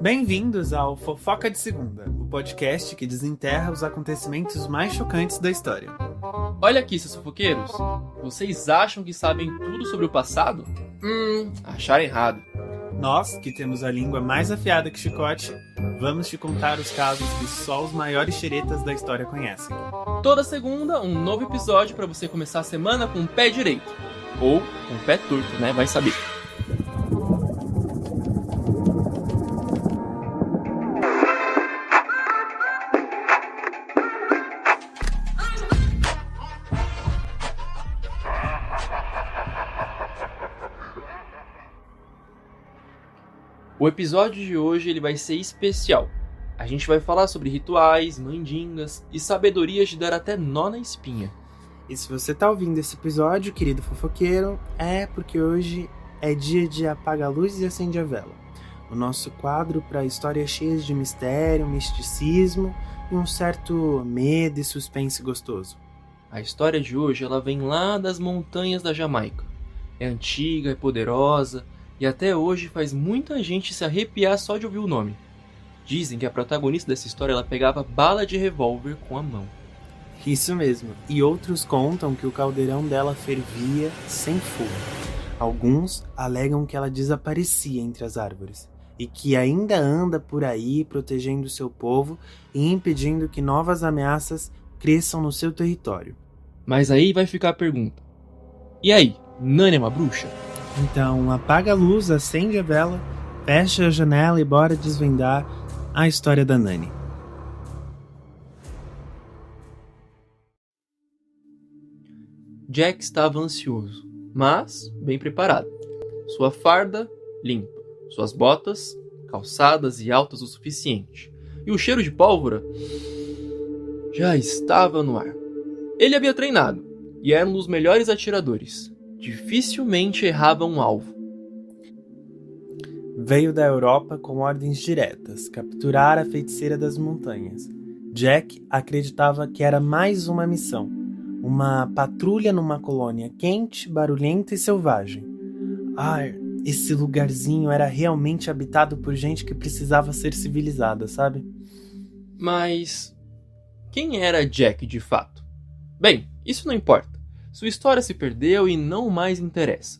Bem-vindos ao Fofoca de Segunda, o podcast que desenterra os acontecimentos mais chocantes da história. Olha aqui, seus fofoqueiros. Vocês acham que sabem tudo sobre o passado? Acharam errado. Nós, que temos a língua mais afiada que chicote, vamos te contar os casos que só os maiores xeretas da história conhecem. Toda segunda, um novo episódio para você começar a semana com o pé direito. Ou com o pé torto, né? Vai saber. O episódio de hoje ele vai ser especial. A gente vai falar sobre rituais, mandingas e sabedorias de dar até nó na espinha. E se você tá ouvindo esse episódio, querido fofoqueiro, é porque hoje é dia de apaga a luz e acende a vela. O nosso quadro para histórias cheias de mistério, misticismo e um certo medo e suspense gostoso. A história de hoje ela vem lá das montanhas da Jamaica. É antiga, é poderosa e até hoje faz muita gente se arrepiar só de ouvir o nome. Dizem que a protagonista dessa história ela pegava bala de revólver com a mão. Isso mesmo, e outros contam que o caldeirão dela fervia sem fogo. Alguns alegam que ela desaparecia entre as árvores e que ainda anda por aí protegendo seu povo e impedindo que novas ameaças cresçam no seu território. Mas aí vai ficar a pergunta. E aí, Nani é uma bruxa? Então apaga a luz, acende a vela, fecha a janela e bora desvendar a história da Nani. Jack estava ansioso, mas bem preparado. Sua farda limpa, suas botas calçadas e altas o suficiente. E o cheiro de pólvora já estava no ar. Ele havia treinado e era um dos melhores atiradores. Dificilmente errava um alvo. Veio da Europa com ordens diretas, capturar a feiticeira das montanhas. Jack acreditava que era mais uma missão, uma patrulha numa colônia quente, barulhenta e selvagem. Esse lugarzinho era realmente habitado por gente que precisava ser civilizada, sabe? Mas quem era Jack de fato? Bem, isso não importa. Sua história se perdeu e não mais interessa.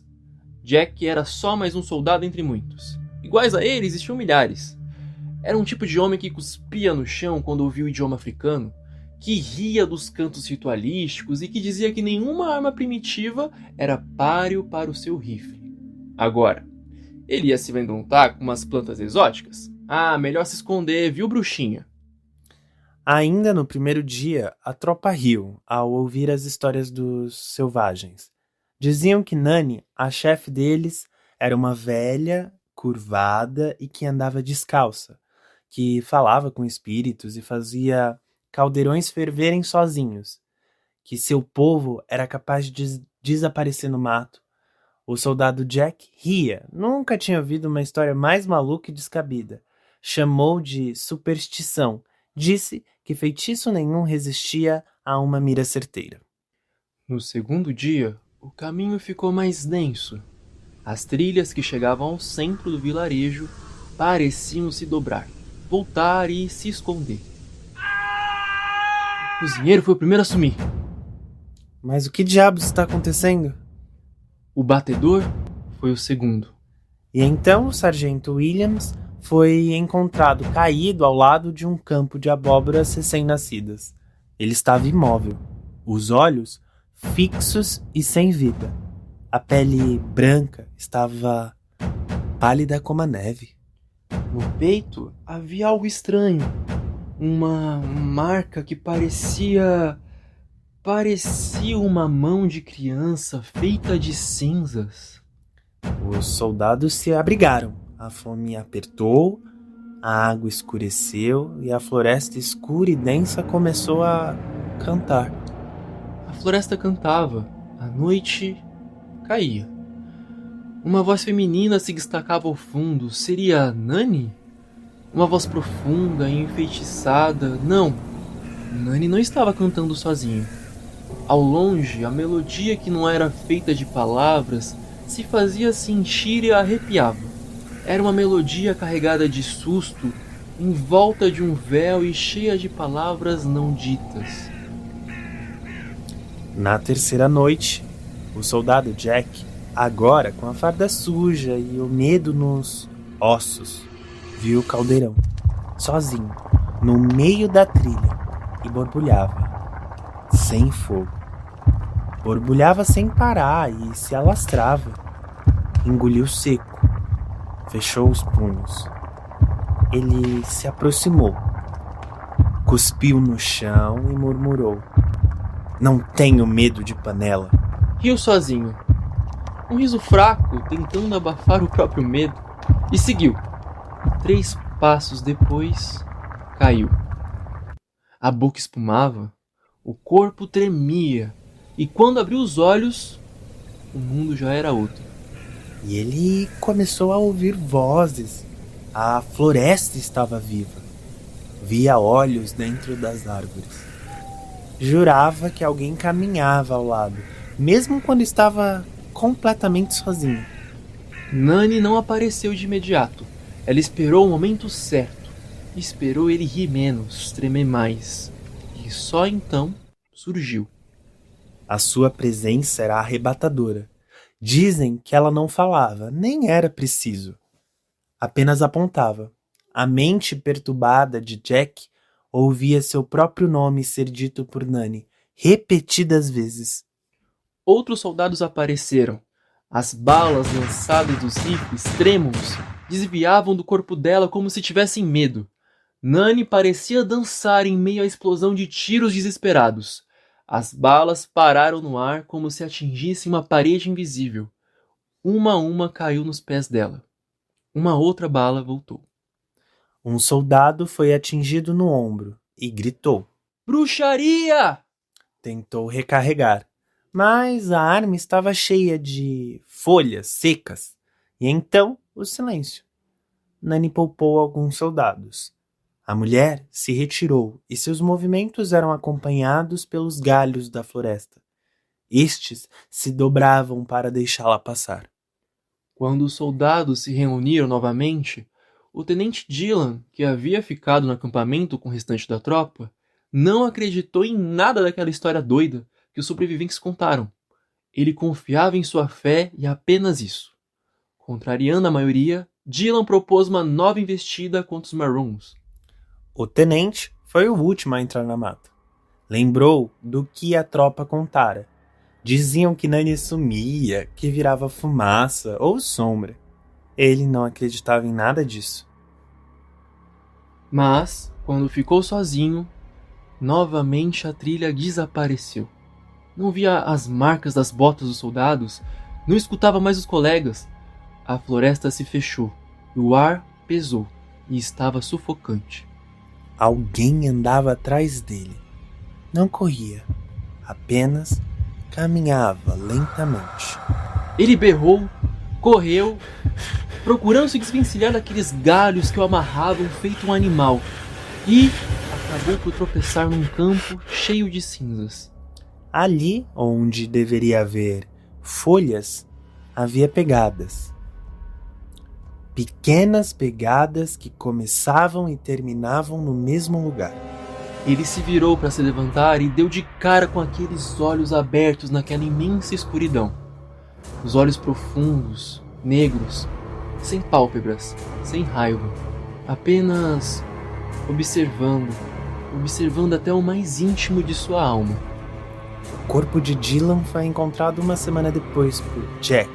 Jack era só mais um soldado entre muitos. Iguais a ele existiam milhares. Era um tipo de homem que cuspia no chão quando ouvia o idioma africano, que ria dos cantos ritualísticos e que dizia que nenhuma arma primitiva era páreo para o seu rifle. Agora, ele ia se vendontar com umas plantas exóticas? Melhor se esconder, viu, bruxinha? Ainda no primeiro dia, a tropa riu ao ouvir as histórias dos selvagens. Diziam que Nani, a chefe deles, era uma velha, curvada e que andava descalça, que falava com espíritos e fazia caldeirões ferverem sozinhos, que seu povo era capaz de desaparecer no mato. O soldado Jack ria, nunca tinha ouvido uma história mais maluca e descabida. Chamou de superstição, disse que feitiço nenhum resistia a uma mira certeira. No segundo dia, o caminho ficou mais denso. As trilhas que chegavam ao centro do vilarejo pareciam se dobrar, voltar e se esconder. O cozinheiro foi o primeiro a sumir. Mas o que diabos está acontecendo? O batedor foi o segundo. E então o sargento Williams foi encontrado caído ao lado de um campo de abóboras recém-nascidas. Ele estava imóvel, os olhos fixos e sem vida. A pele branca estava pálida como a neve. No peito havia algo estranho. Uma marca que parecia uma mão de criança feita de cinzas. Os soldados se abrigaram. A fome apertou, a água escureceu e a floresta escura e densa começou a cantar. A floresta cantava, a noite caía. Uma voz feminina se destacava ao fundo. Seria Nani? Uma voz profunda e enfeitiçada. Não, Nani não estava cantando sozinho. Ao longe, a melodia que não era feita de palavras se fazia sentir e arrepiava. Era uma melodia carregada de susto, em volta de um véu e cheia de palavras não ditas. Na terceira noite, o soldado Jack, agora com a farda suja e o medo nos ossos, viu o caldeirão, sozinho, no meio da trilha, e borbulhava, sem fogo. Borbulhava sem parar e se alastrava. Engoliu seco, fechou os punhos. Ele se aproximou, cuspiu no chão e murmurou: "Não tenho medo de panela." Riu sozinho, um riso fraco, tentando abafar o próprio medo, e seguiu. 3 passos depois, caiu. A boca espumava, o corpo tremia, e quando abriu os olhos, o mundo já era outro. E ele começou a ouvir vozes. A floresta estava viva. Via olhos dentro das árvores. Jurava que alguém caminhava ao lado, mesmo quando estava completamente sozinho. Nani não apareceu de imediato. Ela esperou o momento certo. Esperou ele rir menos, tremer mais. E só então surgiu. A sua presença era arrebatadora. Dizem que ela não falava, nem era preciso. Apenas apontava. A mente perturbada de Jack ouvia seu próprio nome ser dito por Nani, repetidas vezes. Outros soldados apareceram. As balas lançadas dos rifles trêmulos desviavam do corpo dela como se tivessem medo. Nani parecia dançar em meio à explosão de tiros desesperados. As balas pararam no ar como se atingissem uma parede invisível. Uma a uma caiu nos pés dela. Uma outra bala voltou. Um soldado foi atingido no ombro e gritou. Bruxaria! Tentou recarregar, mas a arma estava cheia de folhas secas. E então o silêncio. Nani poupou alguns soldados. A mulher se retirou e seus movimentos eram acompanhados pelos galhos da floresta. Estes se dobravam para deixá-la passar. Quando os soldados se reuniram novamente, o tenente Dylan, que havia ficado no acampamento com o restante da tropa, não acreditou em nada daquela história doida que os sobreviventes contaram. Ele confiava em sua fé e apenas isso. Contrariando a maioria, Dylan propôs uma nova investida contra os Maroons. O tenente foi o último a entrar na mata. Lembrou do que a tropa contara. Diziam que Nani sumia, que virava fumaça ou sombra. Ele não acreditava em nada disso. Mas, quando ficou sozinho, novamente a trilha desapareceu. Não via as marcas das botas dos soldados, não escutava mais os colegas. A floresta se fechou, e o ar pesou e estava sufocante. Alguém andava atrás dele. Não corria, apenas caminhava lentamente. Ele berrou, correu, procurando se desvencilhar daqueles galhos que o amarravam feito um animal, e acabou por tropeçar num campo cheio de cinzas. Ali onde deveria haver folhas, havia pegadas. Pequenas pegadas que começavam e terminavam no mesmo lugar. Ele se virou para se levantar e deu de cara com aqueles olhos abertos naquela imensa escuridão. Os olhos profundos, negros, sem pálpebras, sem raiva, apenas observando até o mais íntimo de sua alma. O corpo de Dylan foi encontrado uma semana depois por Jack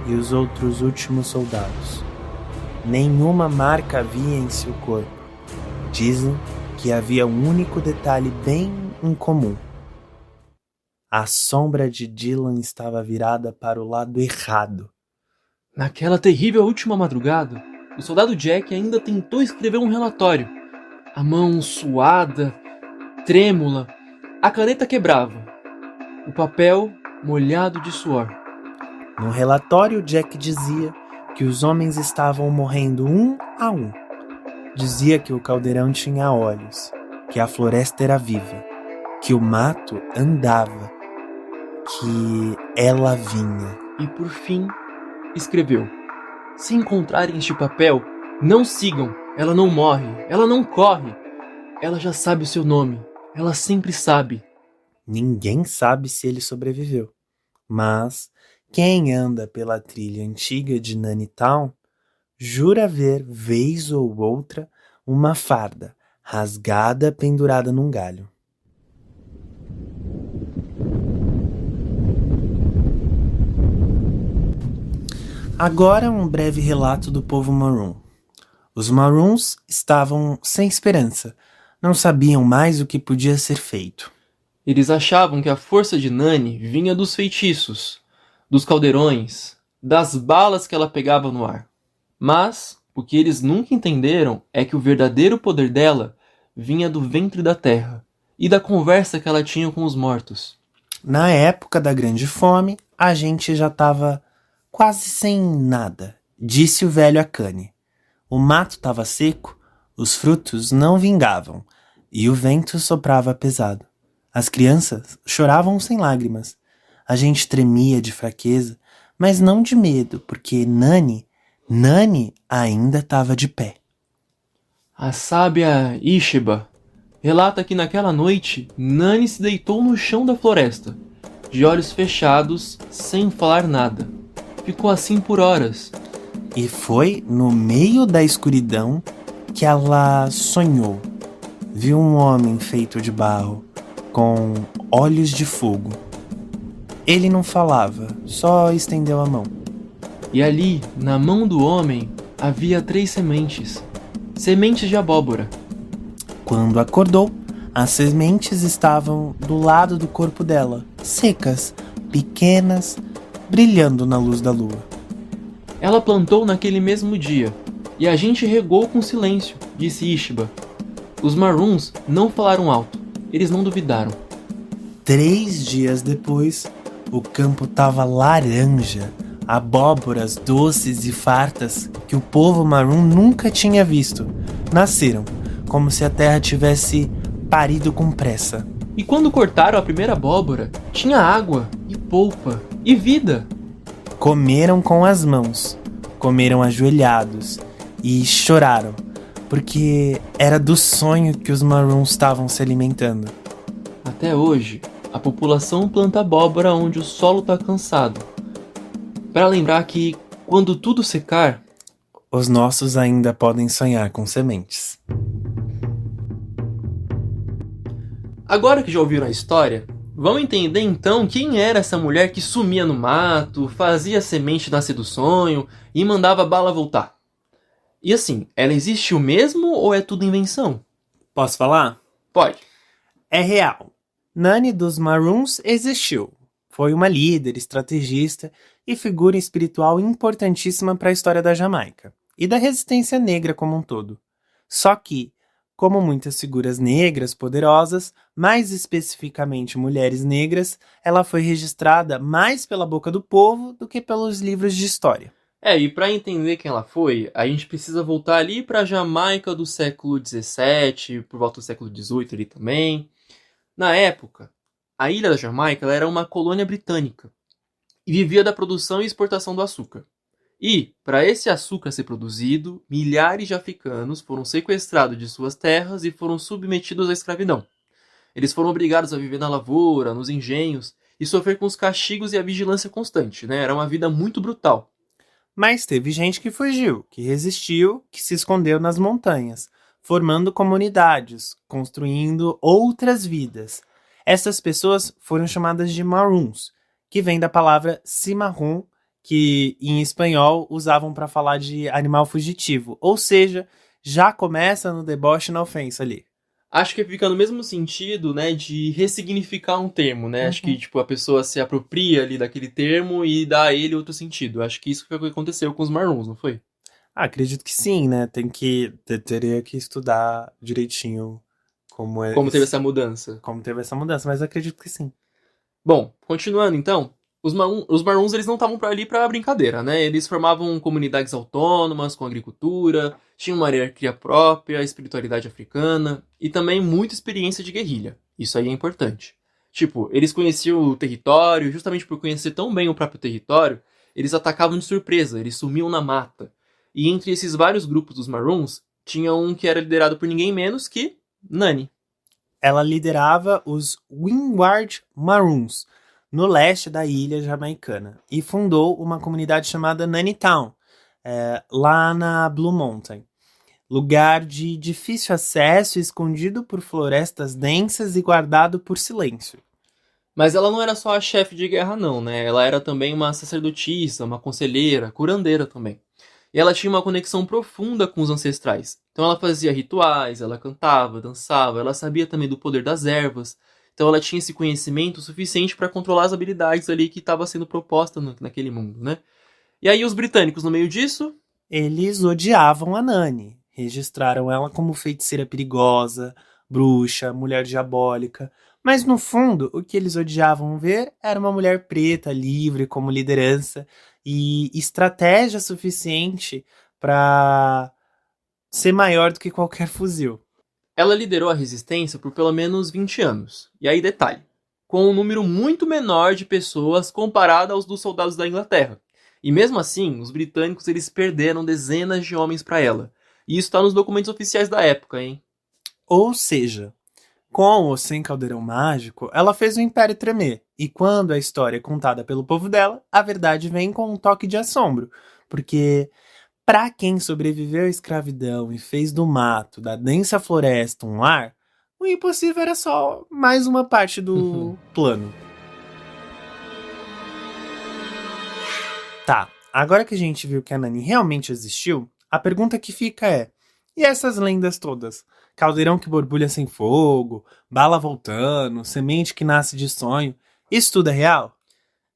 e os outros últimos soldados. Nenhuma marca havia em seu corpo. Dizem que havia um único detalhe bem incomum. A sombra de Dylan estava virada para o lado errado. Naquela terrível última madrugada, o soldado Jack ainda tentou escrever um relatório. A mão suada, trêmula, a caneta quebrava. O papel molhado de suor. No relatório, Jack dizia que os homens estavam morrendo um a um. Dizia que o caldeirão tinha olhos, que a floresta era viva, que o mato andava, que ela vinha. E por fim, escreveu: Se encontrarem este papel, não sigam. Ela não morre, ela não corre. Ela já sabe o seu nome. Ela sempre sabe. Ninguém sabe se ele sobreviveu. Mas quem anda pela trilha antiga de Nanitown jura ver, vez ou outra, uma farda rasgada pendurada num galho. Agora um breve relato do povo Maroon. Os Maroons estavam sem esperança, não sabiam mais o que podia ser feito. Eles achavam que a força de Nani vinha dos feitiços, dos caldeirões, das balas que ela pegava no ar. Mas o que eles nunca entenderam é que o verdadeiro poder dela vinha do ventre da terra e da conversa que ela tinha com os mortos. Na época da Grande Fome, a gente já estava quase sem nada, disse o velho Akane. O mato estava seco, os frutos não vingavam e o vento soprava pesado. As crianças choravam sem lágrimas. A gente tremia de fraqueza, mas não de medo, porque Nani ainda estava de pé. A sábia Ishiba relata que naquela noite Nani se deitou no chão da floresta, de olhos fechados, sem falar nada. Ficou assim por horas. E foi no meio da escuridão que ela sonhou. Viu um homem feito de barro, com olhos de fogo. Ele não falava, só estendeu a mão. E ali, na mão do homem, havia 3 sementes. Sementes de abóbora. Quando acordou, as sementes estavam do lado do corpo dela, secas, pequenas, brilhando na luz da lua. Ela plantou naquele mesmo dia, e a gente regou com silêncio, disse Ishiba. Os Maroons não falaram alto, eles não duvidaram. 3 dias depois, o campo estava laranja, abóboras doces e fartas que o povo Maroon nunca tinha visto. Nasceram, como se a terra tivesse parido com pressa. E quando cortaram a primeira abóbora, tinha água, e polpa, e vida. Comeram com as mãos, comeram ajoelhados e choraram, porque era do sonho que os Maroons estavam se alimentando. Até hoje, a população planta abóbora onde o solo está cansado, para lembrar que, quando tudo secar, os nossos ainda podem sonhar com sementes. Agora que já ouviram a história, vamos entender então quem era essa mulher que sumia no mato, fazia a semente nascer do sonho e mandava a bala voltar. E assim, ela existiu mesmo ou é tudo invenção? Posso falar? Pode. É real. Nani dos Maroons existiu. Foi uma líder, estrategista e figura espiritual importantíssima para a história da Jamaica e da resistência negra como um todo. Só que, como muitas figuras negras poderosas, mais especificamente mulheres negras, ela foi registrada mais pela boca do povo do que pelos livros de história. E para entender quem ela foi, a gente precisa voltar ali para a Jamaica do século XVII, por volta do século XVIII ali também. Na época, a ilha da Jamaica ela era uma colônia britânica e vivia da produção e exportação do açúcar. E, para esse açúcar ser produzido, milhares de africanos foram sequestrados de suas terras e foram submetidos à escravidão. Eles foram obrigados a viver na lavoura, nos engenhos e sofrer com os castigos e a vigilância constante, né? Era uma vida muito brutal. Mas teve gente que fugiu, que resistiu, que se escondeu nas montanhas, formando comunidades, construindo outras vidas. Essas pessoas foram chamadas de Maroons, que vem da palavra cimarrón, que em espanhol usavam para falar de animal fugitivo. Ou seja, já começa no deboche e na ofensa ali. Acho que fica no mesmo sentido, né, de ressignificar um termo, né? Acho que, a pessoa se apropria ali daquele termo e dá a ele outro sentido. Acho que isso foi o que aconteceu com os Maroons, não foi? Acredito que sim, né? Teria que estudar direitinho como teve essa mudança. Como teve essa mudança, mas acredito que sim. Bom, continuando então, os Maroons eles não estavam ali para brincadeira, né? Eles formavam comunidades autônomas com agricultura, tinham uma hierarquia própria, espiritualidade africana e também muita experiência de guerrilha. Isso aí é importante. Eles conheciam o território, justamente por conhecer tão bem o próprio território, Eles atacavam de surpresa, eles sumiam na mata. E entre esses vários grupos dos Maroons, tinha um que era liderado por ninguém menos que Nani. Ela liderava os Windward Maroons, no leste da ilha jamaicana, e fundou uma comunidade chamada Nannytown, lá na Blue Mountain. Lugar de difícil acesso, escondido por florestas densas e guardado por silêncio. Mas ela não era só a chefe de guerra não, né? Ela era também uma sacerdotisa, uma conselheira, curandeira também. E ela tinha uma conexão profunda com os ancestrais. Então ela fazia rituais, ela cantava, dançava, ela sabia também do poder das ervas. Então ela tinha esse conhecimento suficiente para controlar as habilidades ali que estava sendo proposta naquele mundo, né? E aí os britânicos no meio disso, Eles odiavam a Nani. Registraram ela como feiticeira perigosa, bruxa, mulher diabólica. Mas no fundo, o que eles odiavam ver era uma mulher preta, livre, como liderança e estratégia suficiente para ser maior do que qualquer fuzil. ela liderou a resistência por pelo menos 20 anos. E aí detalhe, com um número muito menor de pessoas comparado aos dos soldados da Inglaterra. E mesmo assim, os britânicos eles perderam dezenas de homens para ela. E isso está nos documentos oficiais da época, hein? Ou seja, com ou sem caldeirão mágico, ela fez o império tremer. E quando a história é contada pelo povo dela, a verdade vem com um toque de assombro. Porque para quem sobreviveu à escravidão e fez do mato, da densa floresta, um lar, o impossível era só mais uma parte do plano. Tá, agora que a gente viu que a Nani realmente existiu, a pergunta que fica é: e essas lendas todas? Caldeirão que borbulha sem fogo, bala voltando, semente que nasce de sonho, isso tudo é real?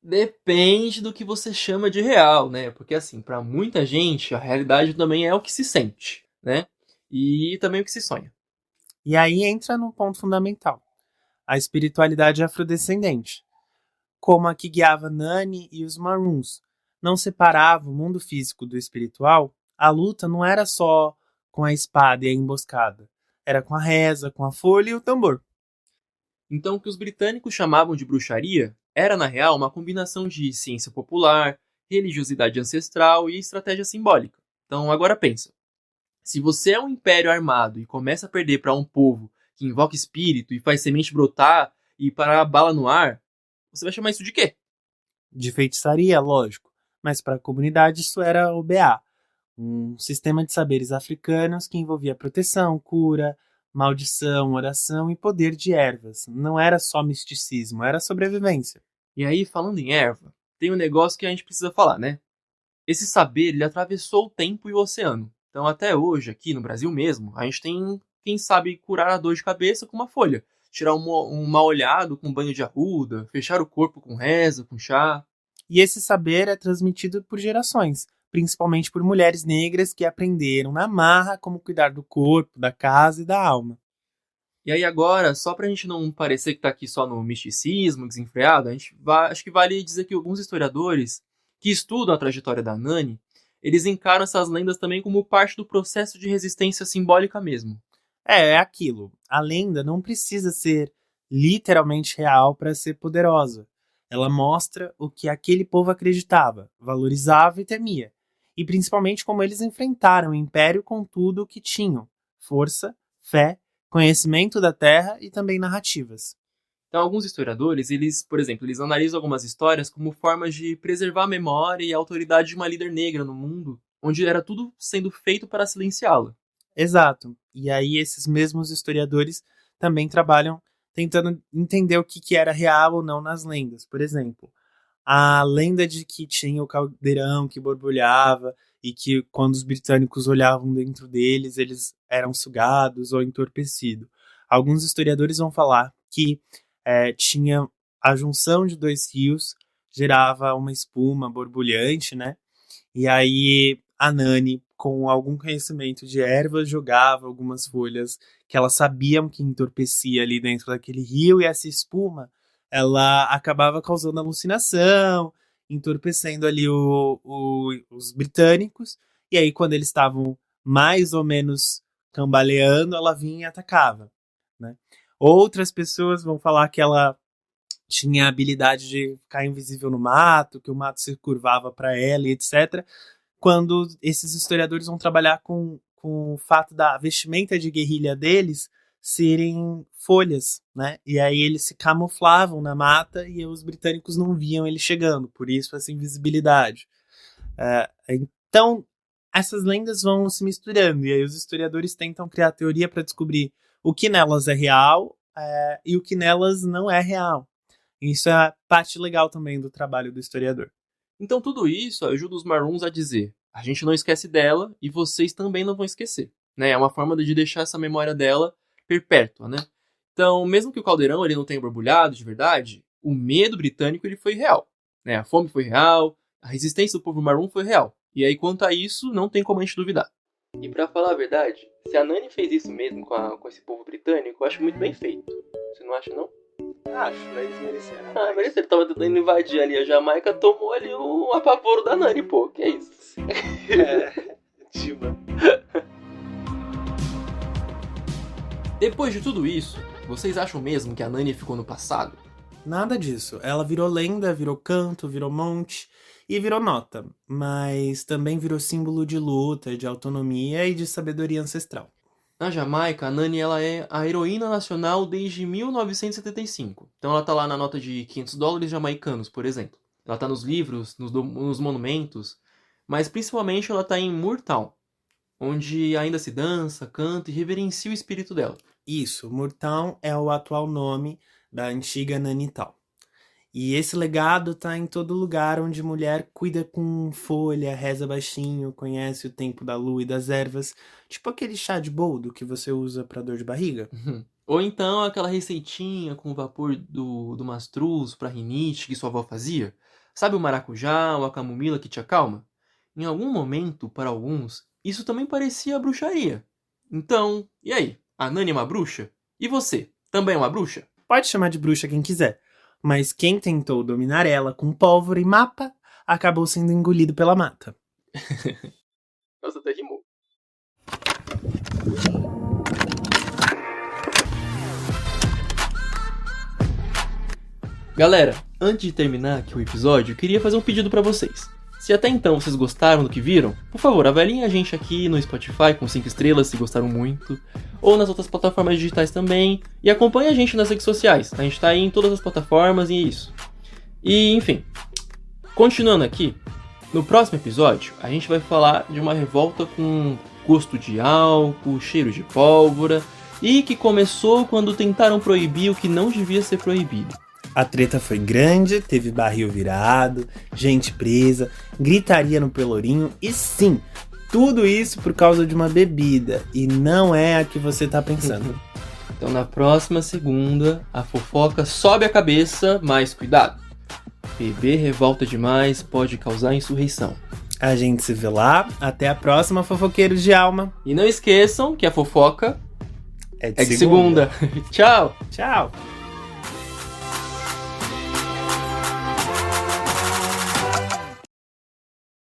Depende do que você chama de real, né? Porque assim, para muita gente, a realidade também é o que se sente, né? E também o que se sonha. E aí entra num ponto fundamental: a espiritualidade afrodescendente, como a que guiava Nani e os Maroons. Não separava o mundo físico do espiritual, a luta não era só com a espada e a emboscada. Era com a reza, com a folha e o tambor. Então, o que os britânicos chamavam de bruxaria era, na real, uma combinação de ciência popular, religiosidade ancestral e estratégia simbólica. Então, agora pensa. Se você é um império armado e começa a perder para um povo que invoca espírito e faz semente brotar e parar a bala no ar, você vai chamar isso de quê? De feitiçaria, lógico, mas para a comunidade isso era o BA, um sistema de saberes africanos que envolvia proteção, cura, maldição, oração e poder de ervas. Não era só misticismo, era sobrevivência. E aí, falando em erva, tem um negócio que a gente precisa falar, né? Esse saber, ele atravessou o tempo e o oceano. Então, até hoje, aqui no Brasil mesmo, a gente tem quem sabe curar a dor de cabeça com uma folha. Tirar um mal olhado com banho de arruda, fechar o corpo com reza, com chá. E esse saber é transmitido por gerações, principalmente por mulheres negras que aprenderam na marra como cuidar do corpo, da casa e da alma. E aí agora, só pra gente não parecer que tá aqui só no misticismo, desenfreado, acho que vale dizer que alguns historiadores que estudam a trajetória da Nani, eles encaram essas lendas também como parte do processo de resistência simbólica mesmo. É aquilo. A lenda não precisa ser literalmente real para ser poderosa. Ela mostra o que aquele povo acreditava, valorizava e temia. E principalmente como eles enfrentaram o império com tudo o que tinham: força, fé, conhecimento da terra e também narrativas. Então, alguns historiadores, eles, por exemplo, eles analisam algumas histórias como formas de preservar a memória e a autoridade de uma líder negra no mundo, onde era tudo sendo feito para silenciá-la. Exato. E aí esses mesmos historiadores também trabalham tentando entender o que era real ou não nas lendas. Por exemplo, a lenda de que tinha o caldeirão que borbulhava e que quando os britânicos olhavam dentro deles, eles eram sugados ou entorpecidos. Alguns historiadores vão falar que tinha a junção de dois rios, gerava uma espuma borbulhante, né? E aí a Nani, com algum conhecimento de ervas, jogava algumas folhas que elas sabiam que entorpecia ali dentro daquele rio, e essa espuma ela acabava causando alucinação, entorpecendo ali os britânicos, e aí quando eles estavam mais ou menos cambaleando, ela vinha e atacava, né? Outras pessoas vão falar que ela tinha a habilidade de ficar invisível no mato, que o mato se curvava para ela e etc. Quando esses historiadores vão trabalhar com o fato da vestimenta de guerrilha deles serem folhas, né? E aí eles se camuflavam na mata e os britânicos não viam ele chegando, por isso essa invisibilidade. Então, essas lendas vão se misturando, e aí os historiadores tentam criar teoria para descobrir o que nelas é real e o que nelas não é real. Isso é parte legal também do trabalho do historiador. Então tudo isso ajuda os Maroons a dizer: a gente não esquece dela e vocês também não vão esquecer. Né? É uma forma de deixar essa memória dela perpétua, né? Então, mesmo que o caldeirão ele não tenha borbulhado de verdade, o medo britânico ele foi real. Né? A fome foi real, a resistência do povo Maroon foi real. E aí, quanto a isso, não tem como a gente duvidar. E pra falar a verdade, se a Nani fez isso mesmo com esse povo britânico, eu acho muito bem feito. Você não acha, não? Acho, mas eles mereceram. Mereceram. Ele tava tentando invadir ali a Jamaica, tomou ali o apavoro da Nani, pô. Que é isso? Diva. Depois de tudo isso, vocês acham mesmo que a Nani ficou no passado? Nada disso. Ela virou lenda, virou canto, virou monte e virou nota. Mas também virou símbolo de luta, de autonomia e de sabedoria ancestral. Na Jamaica, a Nani ela é a heroína nacional desde 1975. Então ela tá lá na nota de $500 jamaicanos, por exemplo. Ela tá nos livros, nos monumentos, mas principalmente ela tá em Moortown, onde ainda se dança, canta e reverencia o espírito dela. Isso, Moortown é o atual nome da antiga Nanital. E esse legado tá em todo lugar onde mulher cuida com folha, reza baixinho, conhece o tempo da lua e das ervas, tipo aquele chá de boldo que você usa pra dor de barriga. Ou então aquela receitinha com o vapor do mastruz pra rinite que sua avó fazia. Sabe o maracujá ou a camomila que te acalma? Em algum momento, para alguns, isso também parecia bruxaria. Então, e aí? A Nani é uma bruxa? E você? Também é uma bruxa? Pode chamar de bruxa quem quiser, mas quem tentou dominar ela com pólvora e mapa acabou sendo engolido pela mata. Nossa, até rimou. Galera, antes de terminar aqui o episódio, eu queria fazer um pedido pra vocês. Se até então vocês gostaram do que viram, por favor, avaliem a gente aqui no Spotify com 5 estrelas se gostaram muito, ou nas outras plataformas digitais também, e acompanhe a gente nas redes sociais. A gente tá aí em todas as plataformas e é isso. E, enfim, continuando aqui, no próximo episódio, a gente vai falar de uma revolta com gosto de álcool, cheiro de pólvora, e que começou quando tentaram proibir o que não devia ser proibido. A treta foi grande, teve barril virado, gente presa, gritaria no Pelourinho e sim, tudo isso por causa de uma bebida e não é a que você tá pensando. Então na próxima segunda, a fofoca sobe a cabeça, mas cuidado. Beber revolta demais pode causar insurreição. A gente se vê lá, até a próxima, fofoqueiros de alma. E não esqueçam que a fofoca é de segunda. Tchau! Tchau!